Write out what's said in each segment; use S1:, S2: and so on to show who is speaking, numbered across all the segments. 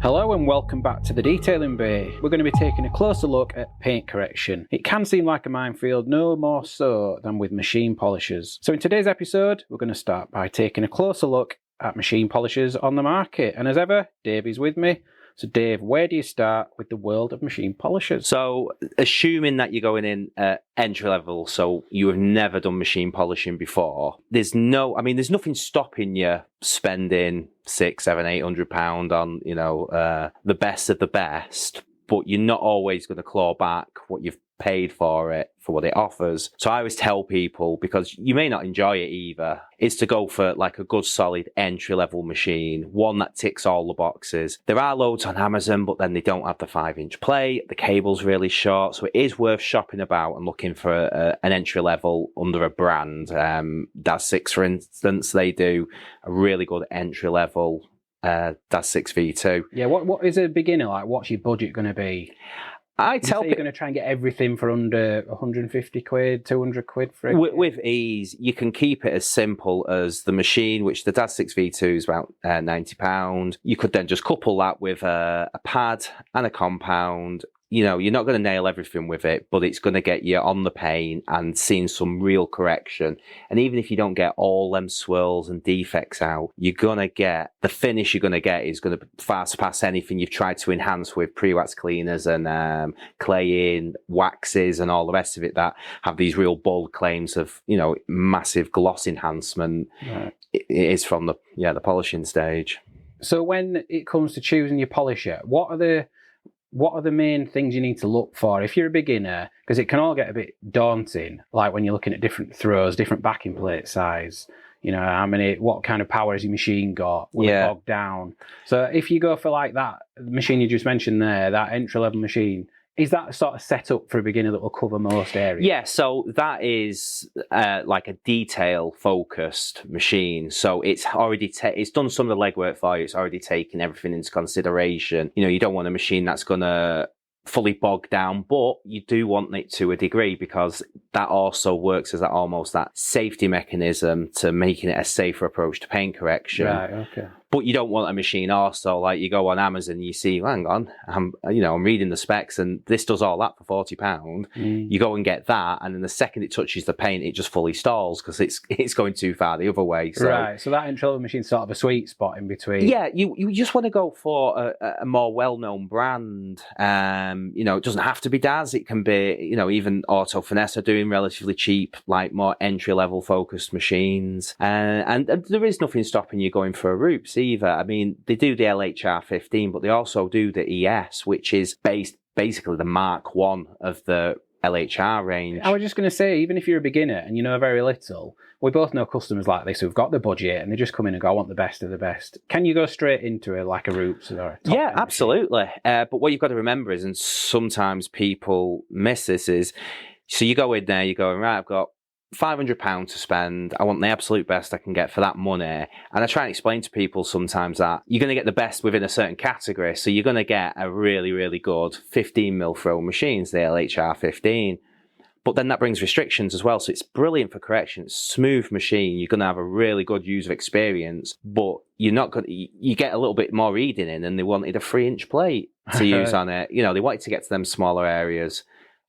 S1: Hello and welcome back to the Detailing Bay. We're going to be taking a closer look at paint correction. It can seem like a minefield, no more so than with machine polishers. So in today's episode, we're going to start by taking a closer look at machine polishers on the market. And as ever, Dave is with me. So Dave, where do you start with the world of machine polishers?
S2: So assuming that you're going in at entry level, so you have never done machine polishing before, there's nothing stopping you spending £600-800 on, the best of the best, but you're not always going to claw back what you've paid for it, for what it offers. So I always tell people, because you may not enjoy it either, is to go for like a good solid entry level machine, one that ticks all the boxes. There are loads on Amazon, but then they don't have the 5-inch plate, the cable's really short, so it is worth shopping about and looking for an entry level under a brand. DAS6, for instance, they do a really good entry level DAS6 V2.
S1: Yeah, what is a beginner like? What's your budget going to be?
S2: I tell people
S1: you're going to try and get everything for under 150 quid, 200 quid for it.
S2: With ease. You can keep it as simple as the machine, which the DAS6 V2 is about £90. You could then just couple that with a pad and a compound. You know, you're not going to nail everything with it, but it's going to get you on the paint and seeing some real correction. And even if you don't get all them swirls and defects out, you're going to get, the finish you're going to get is going to far surpass anything you've tried to enhance with pre-wax cleaners and claying, waxes and all the rest of it that have these real bold claims of, massive gloss enhancement. Right. It is from the polishing stage.
S1: So when it comes to choosing your polisher, what are the main things you need to look for if you're a beginner? Because it can all get a bit daunting, like when you're looking at different throws, different backing plate size, what kind of power has your machine got? Will it bog down? So if you go for like that machine you just mentioned there, that entry-level machine, is that sort of set up for a beginner that will cover most areas?
S2: Yeah, so that is like a detail-focused machine. So it's already it's done some of the legwork for you. It's already taken everything into consideration. You don't want a machine that's going to fully bog down, but you do want it to a degree, because that also works as that safety mechanism to making it a safer approach to paint correction.
S1: Right, okay.
S2: But you don't want a machine also, like you go on Amazon and you see, hang on, I'm reading the specs and this does all that for £40. You go and get that, and then the second it touches the paint, it just fully stalls because it's going too far the other way. So,
S1: right, so that entry-level machine's sort of a sweet spot in between.
S2: Yeah, you just want to go for a more well-known brand. It doesn't have to be DAS. It can be, even Auto Finesse are doing relatively cheap, like more entry-level focused machines. And there is nothing stopping you going for a Roops either. I mean, they do the LHR 15, but they also do the ES, which is basically the Mark 1 of the LHR range.
S1: I was just going to say, even if you're a beginner and you know very little, we both know customers like this who've got the budget and they just come in and go, I want the best of the best. Can you go straight into a Roops or a top
S2: Yeah, absolutely. But what you've got to remember is, and sometimes people miss this, is, so you go in there, you're going, right, I've got £500 to spend. I want the absolute best I can get for that money. And I try and explain to people sometimes that you're going to get the best within a certain category. So you're going to get a really, really good 15mm throw machines, the LHR 15. But then that brings restrictions as well. So it's brilliant for correction. It's a smooth machine. You're going to have a really good user experience, but you're not going to, you get a little bit more reading in, and they wanted a 3-inch plate to use on it. They wanted to get to them smaller areas.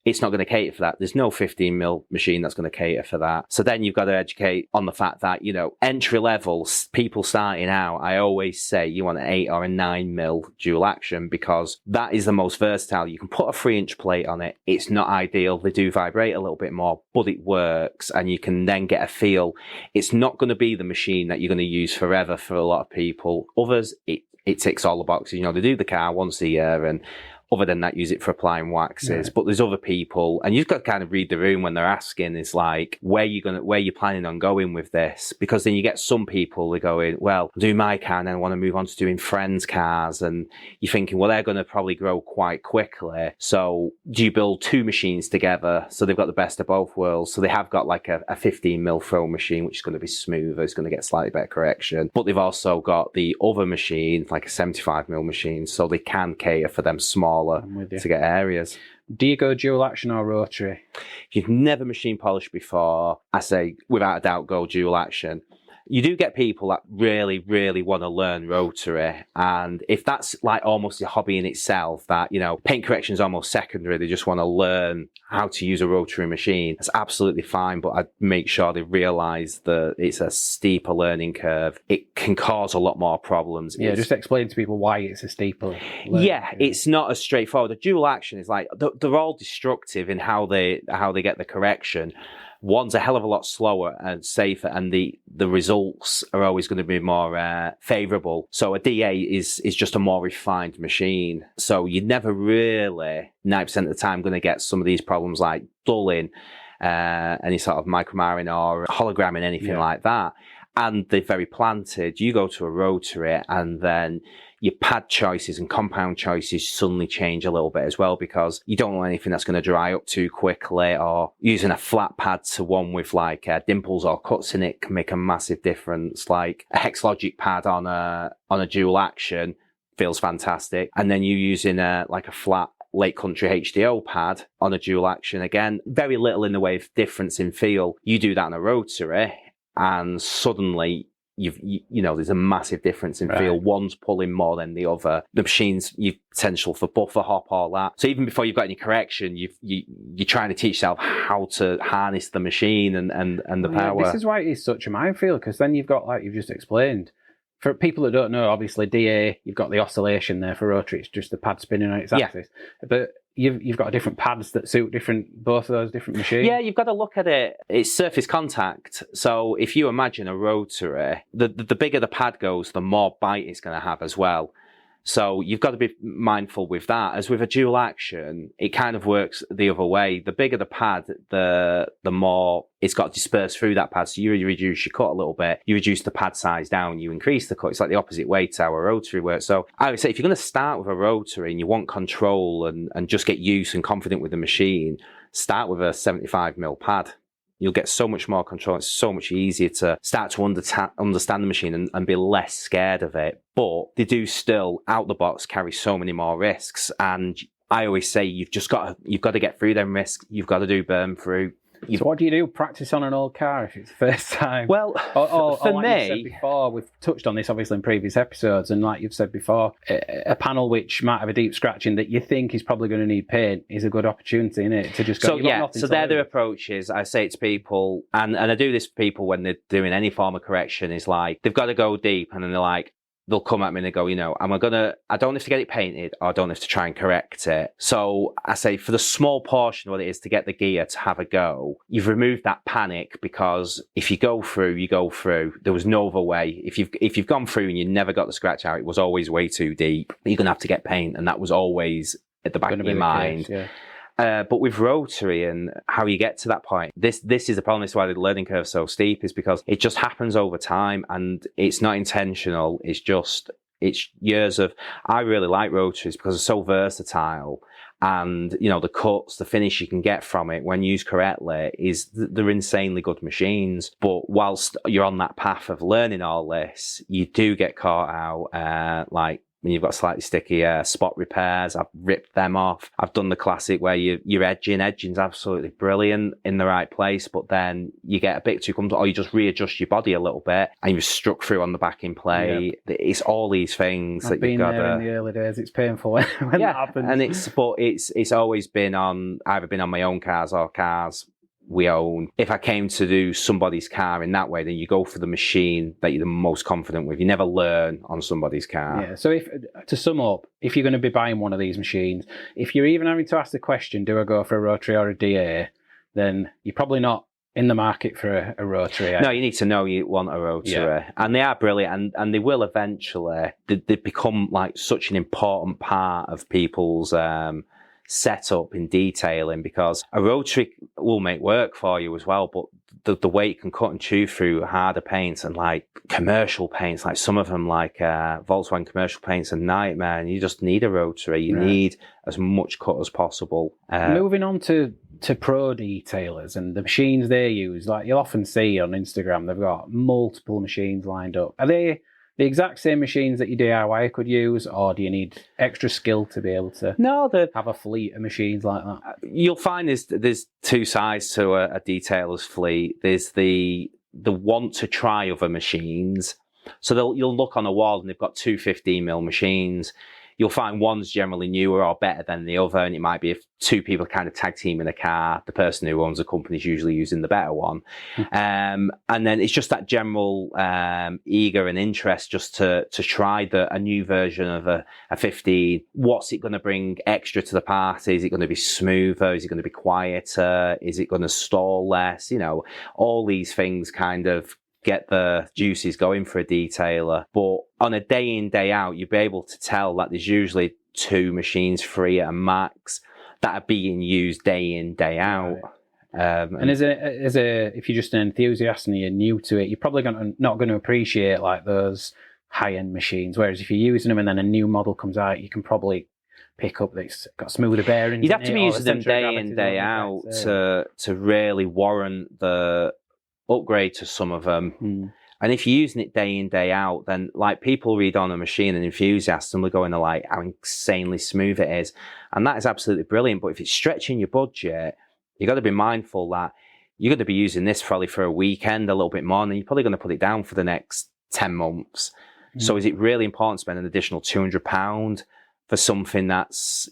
S2: It's not going to cater for that. There's no 15mm machine that's going to cater for that. So then you've got to educate on the fact that, entry level people starting out, I always say you want an 8 or a 9mm dual action, because that is the most versatile. You can put a 3-inch plate on it. It's not ideal. They do vibrate a little bit more, but it works, and you can then get a feel. It's not going to be the machine that you're going to use forever for a lot of people. Others, it ticks all the boxes. They do the car once a year, and other than that, use it for applying waxes. Yeah. But there's other people, and you've got to kind of read the room when they're asking, is like, where you planning on going with this? Because then you get some people, they're going, well, I'll do my car and then I want to move on to doing friends' cars. And you're thinking, well, they're going to probably grow quite quickly. So do you build two machines together? So they've got the best of both worlds. So they have got like a 15mm throw machine, which is going to be smoother. It's going to get slightly better correction. But they've also got the other machine, like a 75mm machine. So they can cater for them smaller to get areas.
S1: Do you go dual action or rotary?
S2: If you've never machine polished before, I say without a doubt go dual action. You do get people that really, really want to learn rotary. And if that's like almost a hobby in itself, that, you know, paint correction is almost secondary, they just want to learn how to use a rotary machine, that's absolutely fine. But I'd make sure they realise that it's a steeper learning curve. It can cause a lot more problems.
S1: Yeah, just explain to people why it's a steeper learning curve.
S2: It's not as straightforward. The dual action is like, they're all destructive in how they get the correction. One's a hell of a lot slower and safer, and the results are always going to be more favourable. So a DA is just a more refined machine. So you're never really 90% of the time going to get some of these problems like dulling, any sort of micromarring or hologramming, anything like that. And they're very planted. You go to a rotary and then your pad choices and compound choices suddenly change a little bit as well, because you don't want anything that's going to dry up too quickly, or using a flat pad to one with like dimples or cuts in it can make a massive difference. Like a Hexlogic pad on a dual action feels fantastic. And then you using like a flat Lake Country HDO pad on a dual action, again, very little in the way of difference in feel. You do that on a rotary and suddenly you know, there's a massive difference in feel. One's pulling more than the other. The machine's you've potential for buffer hop, all that. So even before you've got any correction, you're trying to teach yourself how to harness the machine and the power.
S1: This is why it is such a minefield, because then you've got, like you've just explained, for people that don't know, obviously DA, you've got the oscillation there. For rotary, it's just the pad spinning on its axis. But you've got different pads that suit both of those different machines. Yeah,
S2: you've got to look at it. It's surface contact. So if you imagine a rotary, the bigger the pad goes, the more bite it's going to have as well. So you've got to be mindful with that. As with a dual action, it kind of works the other way. The bigger the pad, the more it's got to disperse through that pad. So you reduce your cut a little bit, you reduce the pad size down, you increase the cut. It's like the opposite way to how a rotary works. So I would say if you're going to start with a rotary and you want control and just get used and confident with the machine, start with a 75mm pad. You'll get so much more control. It's so much easier to start to understand the machine and be less scared of it. But they do still, out the box, carry so many more risks. And I always say you've got to get through them risks. You've got to do burn through.
S1: So what do you do? Practice on an old car if it's the first time?
S2: Well,
S1: or
S2: for
S1: like
S2: me,
S1: you said before, we've touched on this obviously in previous episodes, and like you've said before, a panel which might have a deep scratching that you think is probably going to need paint is a good opportunity, isn't it? To just go.
S2: So they're the approaches. I say it to people, and I do this for people when they're doing any form of correction. Is like they've got to go deep, and then they're like, they'll come at me and they go, you know, I don't have to get it painted, or I don't have to try and correct it. So I say for the small portion what it is to get the gear to have a go, you've removed that panic, because if you go through, you go through. There was no other way. If you've gone through and you never got the scratch out, it was always way too deep. You're going to have to get paint, and that was always at the back of your mind. Case, but with rotary and how you get to that point, this is the problem. This is why the learning curve is so steep, is because it just happens over time and it's not intentional. It's years of. I really like rotaries because they're so versatile, and you know the cuts, the finish you can get from it when used correctly they're insanely good machines. But whilst you're on that path of learning all this, you do get caught out, like when you've got slightly sticky spot repairs. I've ripped them off. I've done the classic where you're edging. Edging's absolutely brilliant in the right place, but then you get a bit too comfortable, or you just readjust your body a little bit and you've struck through on the backing plate. Yep. It's all these things that you've got.
S1: I've been there in the early days. It's painful when that happens.
S2: And it's always been either been on my own cars or cars we own. If I came to do somebody's car in that way, then you go for the machine that you're the most confident with. You never learn on somebody's car.
S1: Yeah. So to sum up, if you're going to be buying one of these machines, if you're even having to ask the question, do I go for a rotary or a DA, then you're probably not in the market for a rotary.
S2: No, you need to know you want a rotary. And they are brilliant, and they will eventually, they become like such an important part of people's setup in detailing, because a rotary will make work for you as well, but the way it can cut and chew through harder paints and like commercial paints, like some of them like Volkswagen commercial paints, a nightmare, and you just need a rotary. You need as much cut as possible.
S1: Moving on to pro detailers and the machines they use, like you'll often see on Instagram, they've got multiple machines lined up. Are they the exact same machines that your DIY could use, or do you need extra skill to be able to have a fleet of machines like that?
S2: You'll find there's two sides to a detailer's fleet. There's the they want to try other machines. So you'll look on a wall and they've got two 15mm machines. You'll find one's generally newer or better than the other, and it might be if two people kind of tag team in a car, the person who owns the company is usually using the better one. And then it's just that general eager and interest just to try a new version of a 15. What's it going to bring extra to the party? Is it going to be smoother? Is it going to be quieter? Is it going to stall less? You know, all these things kind of get the juices going for a detailer. But on a day in, day out, you'll be able to tell that there's usually 2 machines, 3 at a max, that are being used day in, day out. Right.
S1: And if you're just an enthusiast and you're new to it, you're probably not going to appreciate like those high-end machines. Whereas if you're using them and then a new model comes out, you can probably pick up that it's got smoother bearings.
S2: You'd have to be using them day in, day out to really warrant the upgrade to some of them. And if you're using it day in, day out, then like people read on a machine and enthusiasts and we're going to like how insanely smooth it is. And that is absolutely brilliant. But if it's stretching your budget, you've got to be mindful that you're going to be using this probably for a weekend, a little bit more, and you're probably going to put it down for the next 10 months. So is it really important to spend an additional £200 for something that's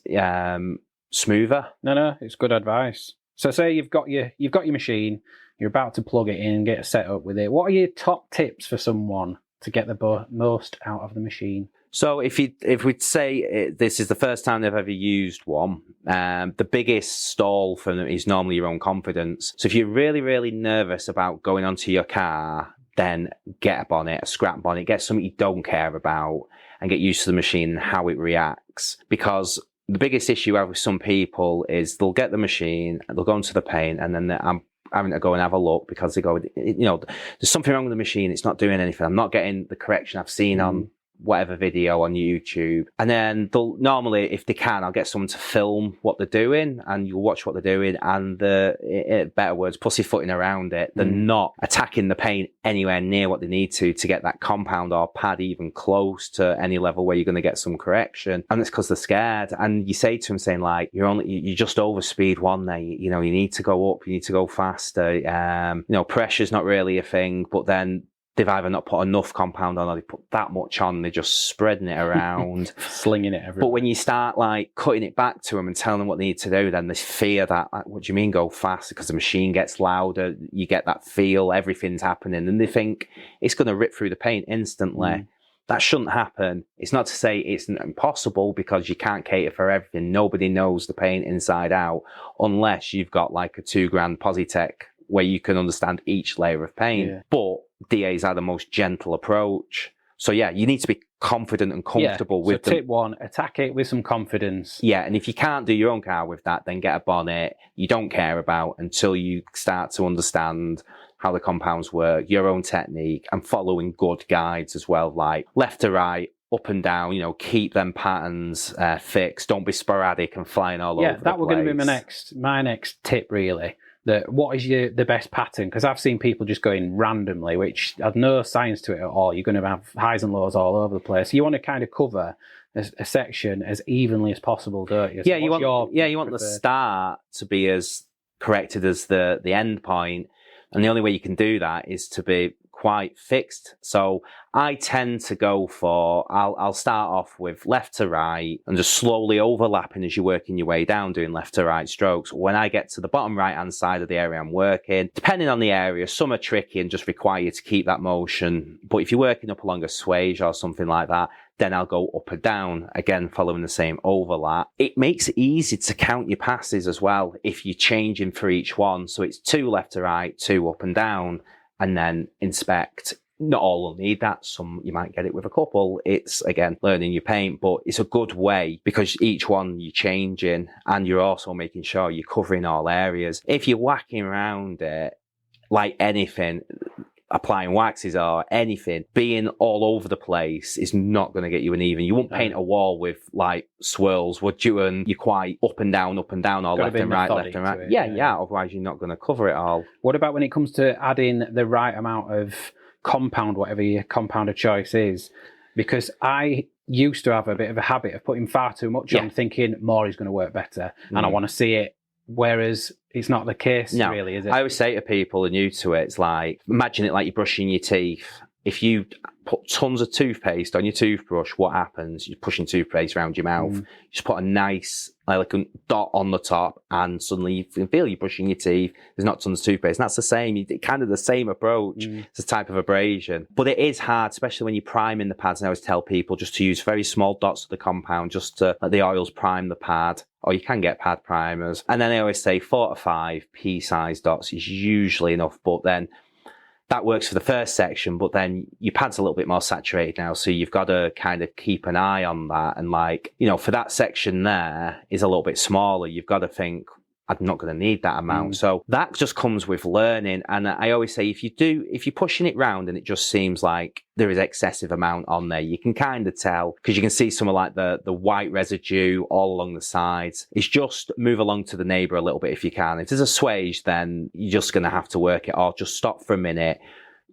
S2: smoother?
S1: No, it's good advice. So say you've got your machine, you're about to plug it in and get set up with it. What are your top tips for someone to get the most out of the machine? So
S2: if we'd say this is the first time they've ever used one, the biggest stall for them is normally your own confidence. So if you're really, really nervous about going onto your car, then get a bonnet, a scrap bonnet, get something you don't care about and get used to the machine and how it reacts. Because the biggest issue I have with some people is they'll get the machine, they'll go into the paint, and then I'm having to go and have a look because they go, you know, there's something wrong with the machine. It's not doing anything. I'm not getting the correction I've seen on whatever video on YouTube. And then they'll normally, if they can, I'll get someone to film what they're doing and you'll watch what they're doing and better words, pussyfooting around it. They're not attacking the paint anywhere near what they need to get that compound or pad even close to any level where you're going to get some correction. And it's because they're scared. And you say to them saying like, you just overspeed one day, you know, you need to go up, you need to go faster. You know, pressure's not really a thing, but then they've either not put enough compound on or they put that much on, they're just spreading it around.
S1: Slinging it everywhere.
S2: But when you start like cutting it back to them and telling them what they need to do, then they fear that, like, what do you mean go faster? Because the machine gets louder, you get that feel, everything's happening, and they think it's going to rip through the paint instantly. That shouldn't happen. It's not to say it's impossible because you can't cater for everything. Nobody knows the paint inside out unless you've got like a £2,000 Positech where you can understand each layer of paint. But DAs are the most gentle approach. So yeah, you need to be confident and comfortable with them.
S1: So tip 1, attack it with some confidence.
S2: Yeah, and if you can't do your own car with that, then get a bonnet you don't care about until you start to understand how the compounds work, your own technique, and following good guides as well, like left to right, up and down, you know, keep them patterns fixed. Don't be sporadic and flying all over the place.
S1: Yeah, that was going to be my next tip, really. What is the best pattern? Because I've seen people just going randomly, which has no science to it at all. You're going to have highs and lows all over the place. You want to kind of cover a section as evenly as possible, don't you? So
S2: you want the start to be as corrected as the end point, and the only way you can do that is to be quite fixed. So I tend to go for, I'll start off with left to right and just slowly overlapping as you're working your way down, doing left to right strokes. When I get to the bottom right hand side of the area I'm working, depending on the area, some are tricky and just require you to keep that motion. But if you're working up along a swage or something like that, then I'll go up and down, again following the same overlap. It makes it easy to count your passes as well if you're changing for each one. So it's 2 left to right, 2 up and down, and then inspect. Not all will need that. Some you might get it with a couple. It's, again, learning your paint, but it's a good way because each one you're changing and you're also making sure you're covering all areas. If you're whacking around it like anything, applying waxes or anything, being all over the place is not going to get you an even. You won't paint a wall with like swirls, would you? And you're quite up and down, or left and right, left and right. Yeah. Otherwise, you're not going to cover it all.
S1: What about when it comes to adding the right amount of compound, whatever your compound of choice is? Because I used to have a bit of a habit of putting far too much on, thinking more is going to work better, and I want to see it whereas it's not the case,
S2: No,
S1: really, is it?
S2: I always say to people who are new to it, it's like, imagine it like you're brushing your teeth. If you put tons of toothpaste on your toothbrush, what happens? You're pushing toothpaste around your mouth. You just put a nice like a dot on the top, and suddenly you can feel you're brushing your teeth. There's not tons of toothpaste. And that's the same, kind of the same approach. It's a type of abrasion. But it is hard, especially when you're priming the pads. And I always tell people just to use very small dots of the compound, just to let the oils prime the pad. Or you can get pad primers. And then I always say 4 to 5 pea-sized dots is usually enough. But then that works for the first section, but then your pad's a little bit more saturated now, so you've got to kind of keep an eye on that. And like, you know, for that section there is a little bit smaller, you've got to think, I'm not going to need that amount. So that just comes with learning. And I always say, if you're pushing it round and it just seems like there is excessive amount on there, you can kind of tell, because you can see some of like the white residue all along the sides. It's just move along to the neighbour a little bit if you can. If there's a swage, then you're just going to have to work it, or just stop for a minute,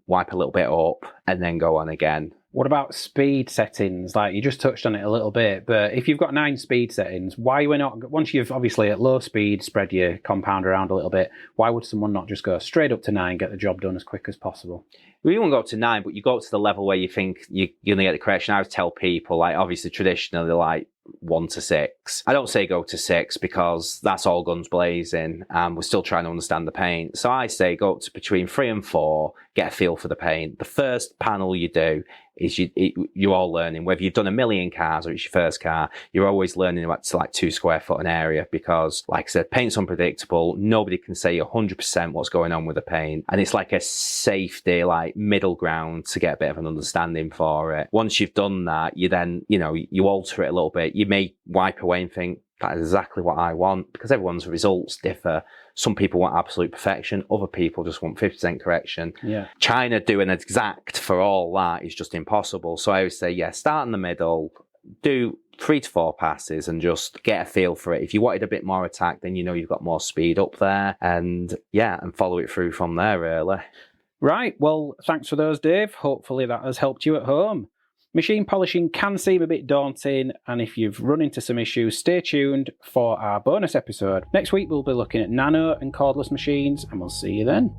S2: wipe a little bit up, and then go on again.
S1: What about speed settings? Like, you just touched on it a little bit, but if you've got 9 speed settings, why we're not, once you've obviously at low speed spread your compound around a little bit, why would someone not just go straight up to 9, get the job done as quick as possible?
S2: We won't go up to 9, but you go up to the level where you think you're going to get the correction. I would tell people, like, obviously traditionally, like 1 to 6. I don't say go to 6 because that's all guns blazing and we're still trying to understand the paint. So I say go up to between 3 and 4, get a feel for the paint. The first panel you do is you're all learning. Whether you've done a million cars or it's your first car, you're always learning about to like 2 square foot an area, because like I said, paint's unpredictable. Nobody can say 100% what's going on with the paint. And it's like a safety, like middle ground to get a bit of an understanding for it. Once you've done that, you then, you know, you alter it a little bit. You may wipe away and think, that is exactly what I want, because everyone's results differ. Some people want absolute perfection. Other people just want 50% correction. Yeah. China doing exact for all that is just impossible. So I always say, yeah, start in the middle, do 3 to 4 passes and just get a feel for it. If you wanted a bit more attack, then you know you've got more speed up there, and yeah, and follow it through from there, really.
S1: Right. Well, thanks for those, Dave. Hopefully that has helped you at home. Machine polishing can seem a bit daunting, and if you've run into some issues, stay tuned for our bonus episode. Next week we'll be looking at nano and cordless machines, and we'll see you then.